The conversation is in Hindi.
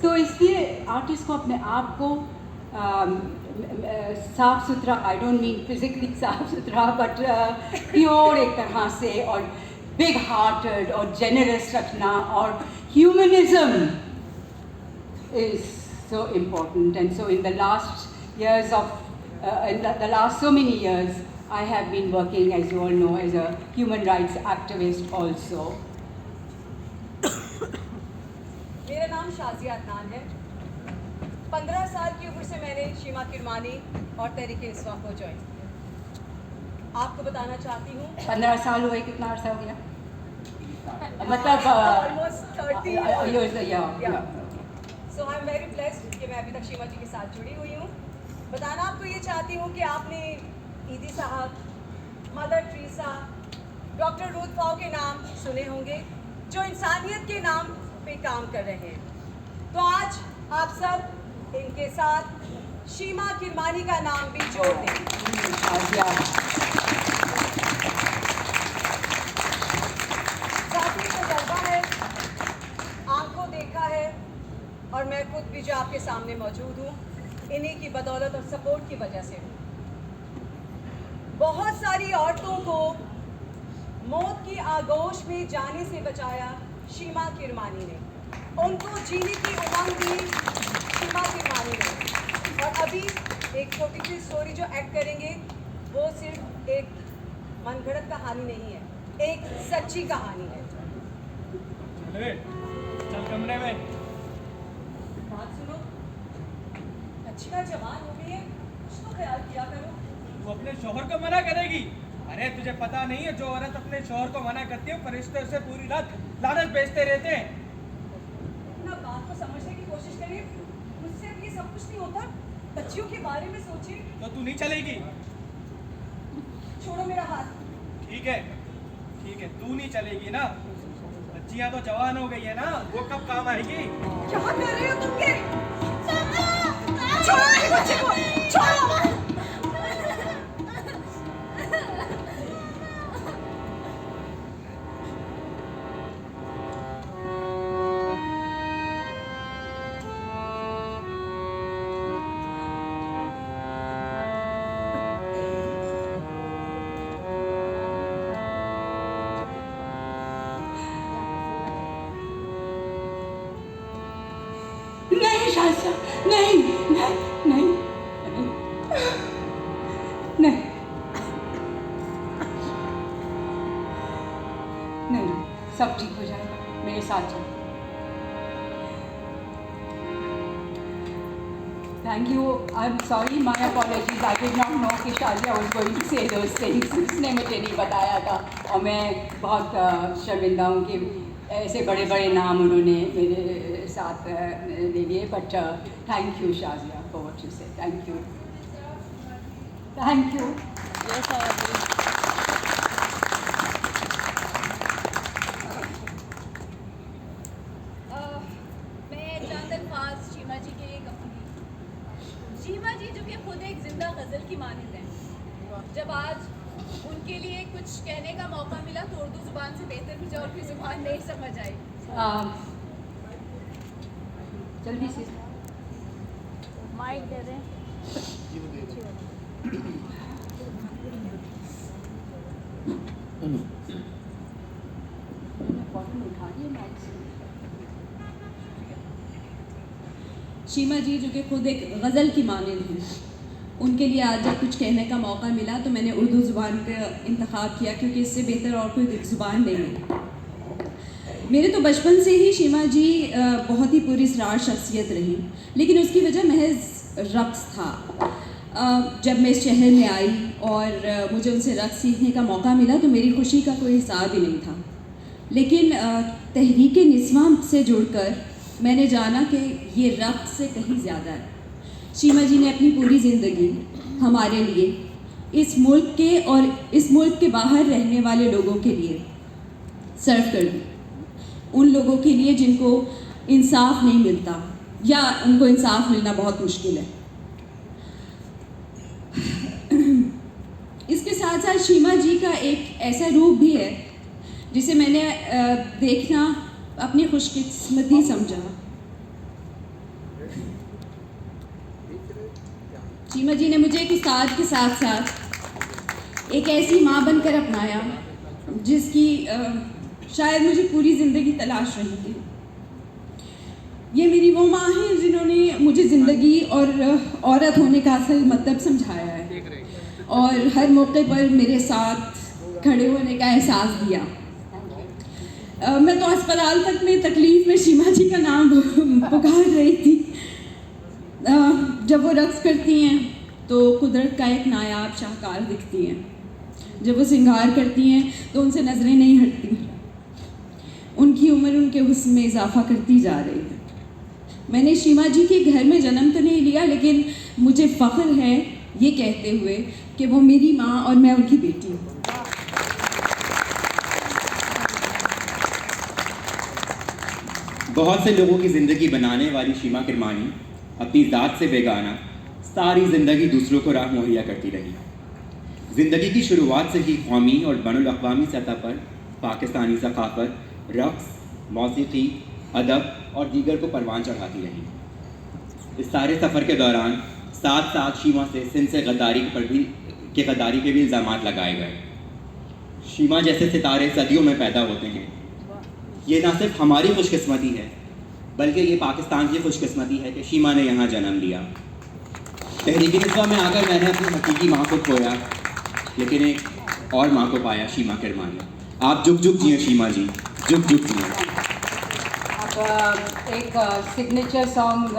तो इसलिए आर्टिस्ट को अपने आप को साफ सुथरा, आई डोंट मीन फिजिकली साफ सुथरा, बट प्योर एक तरह से, और बिग हार्टेड और जेनरस रखना, और humanism is so important. And so in the last years of the last so many years, I have been working, as you all know, as a human rights activist also. मेरा नाम शाजिया अदनान है। 15 साल की उम्र से मैंने शीमा किरमानी और तहरीक-ए-इंसाफ को ज्वाइन किया। आपको बताना चाहती हूँ 15 साल हुए, कितना अर्सा हो गया? मतलब almost 30 years, yeah. So I'm very blessed कि मैं अभी तक शीमा जी के साथ जुड़ी हुई हूँ। बताना आपको ये चाहती हूँ कि आपने ईदी साहब, मदर टेरेसा, डॉक्टर रूथ पाओ के नाम सुने होंगे, जो इंसानियत के नाम पे काम कर रहे हैं। तो आज आप सब इनके साथ शीमा किरमानी का नाम भी जोड़ दें। साथी तजर्बा है, आंखों देखा है, और मैं खुद भी जो आपके सामने मौजूद हूँ, इन्हीं की बदौलत और सपोर्ट की वजह से हूँ। बहुत सारी औरतों को मौत की आगोश में जाने से बचाया शीमा किरमानी ने। उनको जीने की उमंग दी शीमा किरमानी ने। और अभी एक छोटी सी स्टोरी जो एक्ट करेंगे, वो सिर्फ एक मनगढ़ंत कहानी नहीं है, एक सच्ची कहानी है। चल कमरे में। बात सुनो, अच्छी का जवान हो गई है, कुछ तो ख्याल किया करो। तू अपने शौहर को मना करेगी? अरे तुझे पता नहीं है, जो औरत अपने शौहर को मना करती है, फरिश्ते उसे पूरी रात लानत भेजते रहते हैं। अपना बात को समझने की कोशिश करिए। मुझसे अब ये सब कुछ नहीं होता। बच्चियों के बारे में सोचिए। तो तू नहीं चलेगी? छोड़ो मेरा हाथ। ठीक है, तू नहीं चलेगी ना? बच्चियां तो जवान हो गई है ना, वो कब काम आएगी? क्या कर रहे हो तुम? छोड़ो मेरे बच्चे को, छोड़ो। नहीं शाजिया, नहीं नहीं नहीं नहीं नहीं, सब ठीक हो जाएगा, मेरे साथ चलो। Thank you, I am sorry, my apologies, I did not know कि शाजिया वाज गोइंग टू से दोस थिंग्स। उसने मुझे नहीं बताया था, और मैं बहुत शर्मिंदा हूँ कि ऐसे बड़े बड़े नाम उन्होंने मेरे साथ ले लिए। But thank you Shazia for what you से, थैंक यू, थैंक यू। मैं चंद अल्फाज शीमा जी के लिए कहूँगी। शीमा जी जो कि खुद एक जिंदा गज़ल की मानंद है, जब आज उनके लिए कुछ कहने का मौका मिला तो उर्दू ज़ुबान से बेहतर मुझे और कोई ज़ुबान नहीं समझ आई। जल्दी से माइक दे दें। शीमा जी जो कि खुद एक गज़ल की मानंद हैं, उनके लिए आज जब कुछ कहने का मौका मिला तो मैंने उर्दू ज़ुबान का इंतखाब किया, क्योंकि इससे बेहतर और कोई ज़ुबान नहीं है। मेरे तो बचपन से ही शीमा जी बहुत ही पुरस्कार शख्सियत रही, लेकिन उसकी वजह महज रक़्स था। जब मैं इस शहर में आई और मुझे उनसे रक़्स सीखने का मौका मिला तो मेरी खुशी का कोई हिसाब ही नहीं था। लेकिन तहरीक निस्वां से जुड़कर मैंने जाना कि ये रक़्स से कहीं ज़्यादा है। शीमा जी ने अपनी पूरी ज़िंदगी हमारे लिए, इस मुल्क के और इस मुल्क के बाहर रहने वाले लोगों के लिए सर्व कर दी। उन लोगों के लिए जिनको इंसाफ नहीं मिलता या उनको इंसाफ मिलना बहुत मुश्किल है। इसके साथ साथ शीमा जी का एक ऐसा रूप भी है जिसे मैंने देखना अपनी खुशकिस्मती समझा। शीमा जी ने मुझे एक उस्ताद के साथ साथ एक ऐसी माँ बनकर अपनाया जिसकी शायद मुझे पूरी ज़िंदगी तलाश रही थी। ये मेरी वो माँ है जिन्होंने मुझे ज़िंदगी और औरत होने का असल मतलब समझाया है और हर मौके पर मेरे साथ खड़े होने का एहसास दिया। मैं तो अस्पताल तक में तकलीफ़ में शीमा जी का नाम पुकार रही थी। जब वो रक़्स करती हैं तो कुदरत का एक नायाब शाहकार दिखती हैं। जब वो श्रृंगार करती हैं तो उनसे नज़रें नहीं हटती। उनकी उम्र उनके हुस्न में इजाफा करती जा रही है। मैंने शीमा जी के घर में जन्म तो नहीं लिया, लेकिन मुझे फ़ख्र है ये कहते हुए कि वो मेरी माँ और मैं उनकी बेटी हूँ। बहुत से लोगों की ज़िंदगी बनाने वाली शीमा किरमानी अपनी ज़ात से बेगाना सारी ज़िंदगी दूसरों को राह मुहैया करती रही। ज़िंदगी की शुरुआत से ही कौमी और बैनुल-अक़वामी सतह पर पाकिस्तानी सक़ाफ़त, रक़्स, मौसीक़ी, अदब और दीगर को परवान चढ़ाती रही। इस सारे सफ़र के दौरान साथ साथ शीमा से सिंध से गद्दारी के भी इल्ज़ामात लगाए गए। शीमा जैसे सितारे सदियों में पैदा होते हैं। ये ना सिर्फ हमारी खुशकिस्मती है बल्कि ये पाकिस्तान की खुशकिस्मती है कि शीमा ने यहाँ जन्म लिया। तहरीक-ए-निस्वा में आकर मैंने अपनी हकीकी माँ को खोया, लेकिन एक और माँ को पाया, शीमा किरमानी। आप जुग जुग जिए शीमा जी, जुग जुग जिए। अब एक सिग्नेचर सॉन्ग